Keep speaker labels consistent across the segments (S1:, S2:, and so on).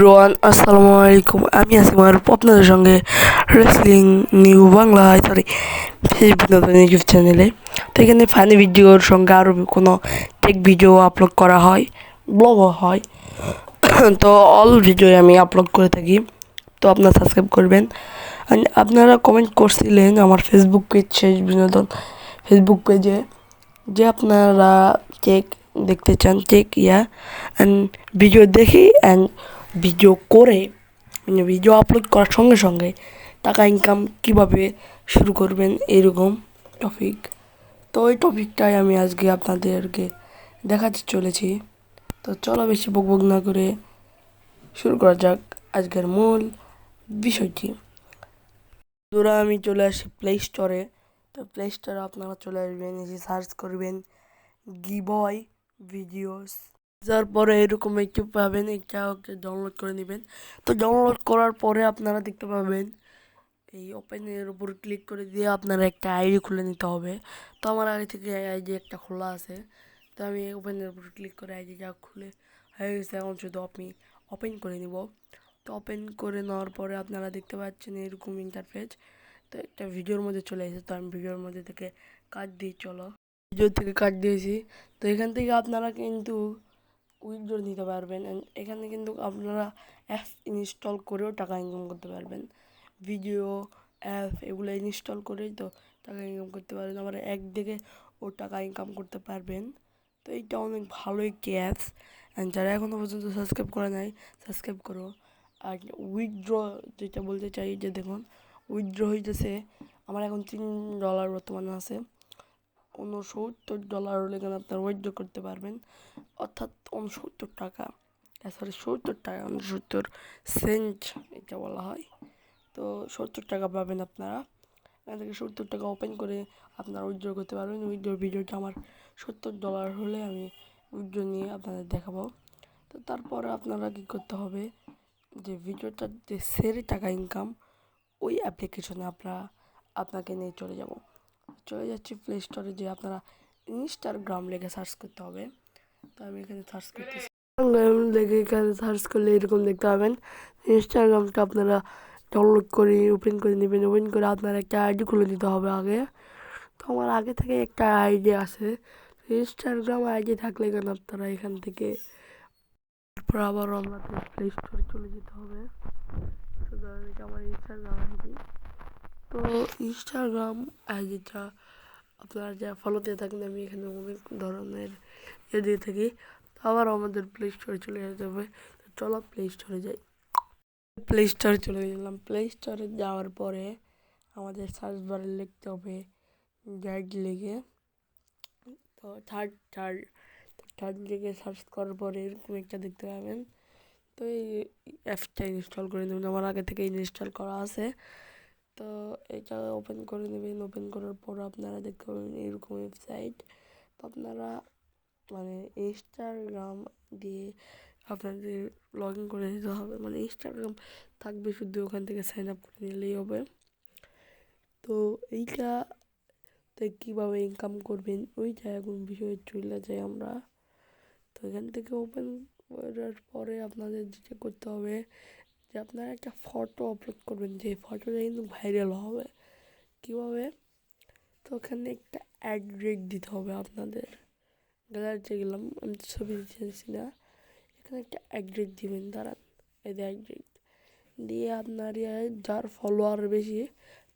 S1: Rowan আসসালামু আলাইকুম। আমি আছি মারুফ আপনাদের সঙ্গে রেসলিং নিউ বাংলা সরি বিনোদন ইউটিউব চ্যানেলে। তো এখানে ফানি ভিডিওর সঙ্গে আরও কোনো টেক ভিডিও আপলোড করা হয়, ব্লগও হয়। তো অল ভিডিও আমি আপলোড করে থাকি, তো আপনারা সাবস্ক্রাইব করবেন। আপনারা কমেন্ট করছিলেন আমার ফেসবুক পেজ শেষ বিনোদন ফেসবুক পেজে যে আপনারা টেক দেখতে চান, টেক অ্যান্ড ভিডিও দেখি অ্যান্ড ভিডিও করে মানে ভিডিও আপলোড করার সঙ্গে সঙ্গে টাকা ইনকাম কিভাবে শুরু করবেন এরকম টপিক। তো ওই টপিকটাই আমি আজকে আপনাদেরকে দেখাতে চলেছি। তো চলো বেশি বকবক না করে শুরু করা যাক আজকের মূল বিষয়টি। ধরো আমি চলে আসি প্লে স্টোরে। তো প্লে স্টোরে আপনারা চলে আসবেন, এসে সার্চ করবেন গিবয় ভিডিওস। তারপরে এরকম একটু পাবেন, এটা ওকে ডাউনলোড করে নেবেন। তো ডাউনলোড করার পরে আপনারা দেখতে পাবেন এই ওপেনের উপর ক্লিক করে দিয়ে আপনারা একটা আইডি খুলে নিতে হবে। তো আমার আগে থেকে আইডি একটা খোলা আছে, তো আমি ওপেনের উপর ক্লিক করে আইডিটা খুলে হয়ে গেছে। এখন শুধু আপনি ওপেন করে নিব। তো ওপেন করে নেওয়ার পরে আপনারা দেখতে পাচ্ছেন এরকম ইন্টারফেস। তো একটা ভিডিওর মধ্যে চলে এসেছে, তো আমি ভিডিওর মধ্যে থেকে কাট দিই। চলো ভিডিও থেকে কাট দিয়েছি। তো এখান থেকে আপনারা কিন্তু উইথড্র নিতে পারবেন। এখানে কিন্তু আপনারা অ্যাপ ইনস্টল করেও টাকা ইনকাম করতে পারবেন। ভিডিও অ্যাপ এগুলো ইনস্টল করেই তো টাকা ইনকাম করতে পারবেন, আবার একদিকে ও টাকা ইনকাম করতে পারবেন। তো এইটা অনেক ভালো একটি অ্যাপস। অ্যান্ড যারা এখনও পর্যন্ত সাবস্ক্রাইব করে নাই, সাবস্ক্রাইব করো। আর উইথড্র যেটা বলতে চাই যে দেখুন, উইথড্র হইতেছে আমার এখন $3 বর্তমানে আছে। $69 হলে কেন আপনার উইথড্র করতে পারবেন, অর্থাৎ 69 টাকা, সরি 70 টাকা, 69 সেন্ট এটা বলা হয়। তো 70 টাকা পাবেন আপনারা। এখান থেকে 70 টাকা ওপেন করে আপনারা উইথড্র করতে পারবেন। উইথড্র ভিডিওটা আমার $70 হলে আমি উইথড্র নিয়ে আপনাদের দেখাবো। তো তারপরে আপনারা কী করতে হবে, যে ভিডিওটা যে সেরে টাকা ইনকাম, ওই অ্যাপ্লিকেশনে আপনাকে নিয়ে চলে যাচ্ছি প্লে স্টোরে, যে আপনারা ইনস্টাগ্রাম লেগে সার্চ করতে হবে। তো আমি এখানে সার্চ করতেছি, ইনস্টাগ্রাম লেগে এখানে সার্চ করলে এরকম দেখতে পাবেন। ইনস্টাগ্রামটা আপনারা ডাউনলোড করে ওপেন করে নেবেন। ওপেন করে আপনার একটা আইডি খুলে দিতে হবে আগে। তো আমার আগে থেকে একটা আইডি আছে, ইনস্টাগ্রাম আইডি থাকলে কেন আপনারা এখান থেকে তারপর আবার আমরা প্লে স্টোরে চলে যেতে হবে। তো এটা আমার ইনস্টাগ্রাম আইডি। তো ইনস্টাগ্রাম আইডিটা আপনারা যা ফলো দিয়ে থাকেন, আমি এখানে অনেক ধরনের দিয়ে থাকি। তো আবার আমাদের প্লে স্টোরে চলে যেতে হবে। তো চলো প্লে স্টোরে যাই। প্লে স্টোরে চলে গেলাম। প্লে স্টোরে যাওয়ার পরে আমাদের সার্চ বারে লিখতে হবে গাইড লিখে। তো থার্ড লিখে সার্চ করার পরে এরকম একটা দেখতে পাবেন। তো এই অ্যাপসটা ইনস্টল করে নেবেন, আমার আগে থেকে ইনস্টল করা আছে। তো এটা ওপেন করে নেবেন। ওপেন করার পর আপনারা দেখতে পাবেন এরকম ওয়েবসাইট। তো আপনারা মানে ইনস্টাগ্রাম দিয়ে আপনাদের লগ ইন করে দিতে হবে, মানে ইনস্টাগ্রাম থাকবে শুধু, ওখান থেকে সাইন আপ করে নিলেই হবে। তো এইটাতে কীভাবে ইনকাম করবেন ওইটা এখন বিষয়ে চলে যাই আমরা। তো এখান থেকে ওপেন করার পরে আপনাদের যেটা করতে হবে, যে আপনারা একটা ফটো আপলোড করবেন, যে ফটোটা কিন্তু ভাইরাল হবে। কীভাবে, তো ওখানে একটা অ্যাড্রেস দিতে হবে আপনাদের। গ্যালারিতে গেলাম, আমি ছবি দিতেছি না, এখানে একটা অ্যাড্রেস দিবেন। দাঁড়ান, এই অ্যাড্রেস দিয়ে আপনার যার ফলোয়ার বেশি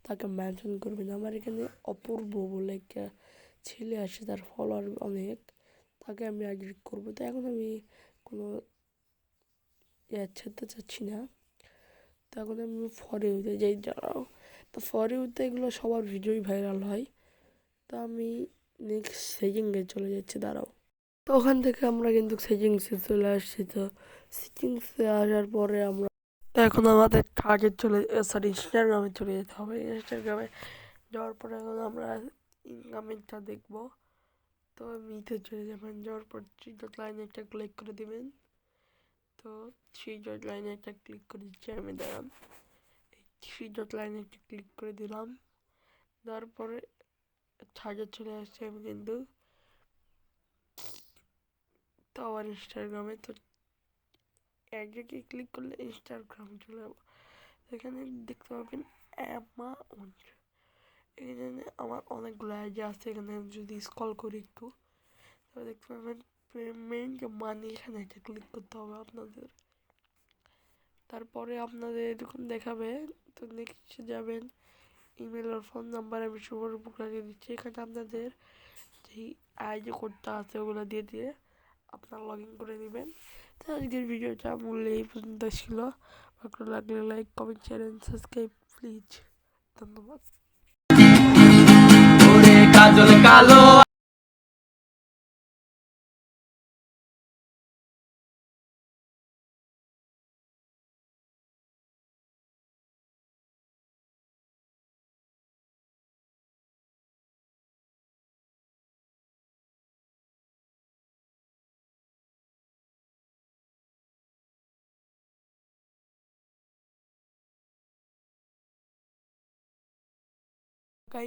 S1: তাকে মেনশন করবেন। আমার এখানে অপূর্ব বলে একটা ছেলে আসে, তার ফলোয়ার অনেক, তাকে আমি অ্যাড্রেস করবো। তো এখন আমি কোনো ছাড়তে চাচ্ছি না। তো এখন আমি ফর ইউতে যাই, দাঁড়াও। তো ফর ইউতে এগুলো সবার ভিডিওই ভাইরাল হয়। তো আমি নেক্সট সেটিংয়ে চলে যাচ্ছি, দাঁড়াও। তো ওখান থেকে আমরা কিন্তু সেটিংসে চলে আসছি। তো সেটিংসে আসার পরে আমরা, তো এখন আমাদের ইনস্টাগ্রামে চলে যেতে হবে। ইনস্টাগ্রামে যাওয়ার পরে এখন আমরা ইনকামিংটা দেখবো। তো মিতে চলে যাবেন, যাওয়ার পর থ্রি ডট লাইনে একটা ক্লিক করে দেবেন। তো থ্রি ডট লাইনে একটা ক্লিক করে দিচ্ছি আমি, দাঁড়ান। এই থ্রি ডট লাইনে একটা ক্লিক করে দিলাম, দেওয়ার পরে ছাড়ে চলে আসছে আমি কিন্তু। তো আবার ইনস্টাগ্রামে, তো অ্যাডে ক্লিক করলে ইনস্টাগ্রামে চলে যাবো। এখানে দেখতে পাবেন অ্যামাউন্ট, এখানে আমার অনেকগুলো আইডিয়া আছে। এখানে যদি স্ক্রল করি একটু তাহলে দেখতে পাবেন পেমেন্ট মানি, এখানে এটা ক্লিক করতে হবে আপনাদের। তারপরে আপনাদের এরকম দেখাবে, তো নেক্সট যাবেন ইমেল আর ফোন নাম্বার আমি শুভর বুক লাগিয়ে দিচ্ছি। এখানে আপনাদের যেই আইডি কোডটা আছে ওগুলো দিয়ে দিয়ে আপনারা লগ ইন করে নেবেন। তো আজকের ভিডিওটা মূল্য এই পর্যন্ত ছিল। ভালো লাগলে like comment channel subscribe please. ধন্যবাদ। কাজল কালো।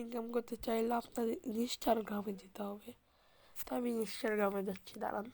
S1: ইনকাম করতে চাইলে আপনাদের ইনস্টাগ্রামে যেতে হবে। তো আমি ইনস্টাগ্রামে যাচ্ছি, দাঁড়ান।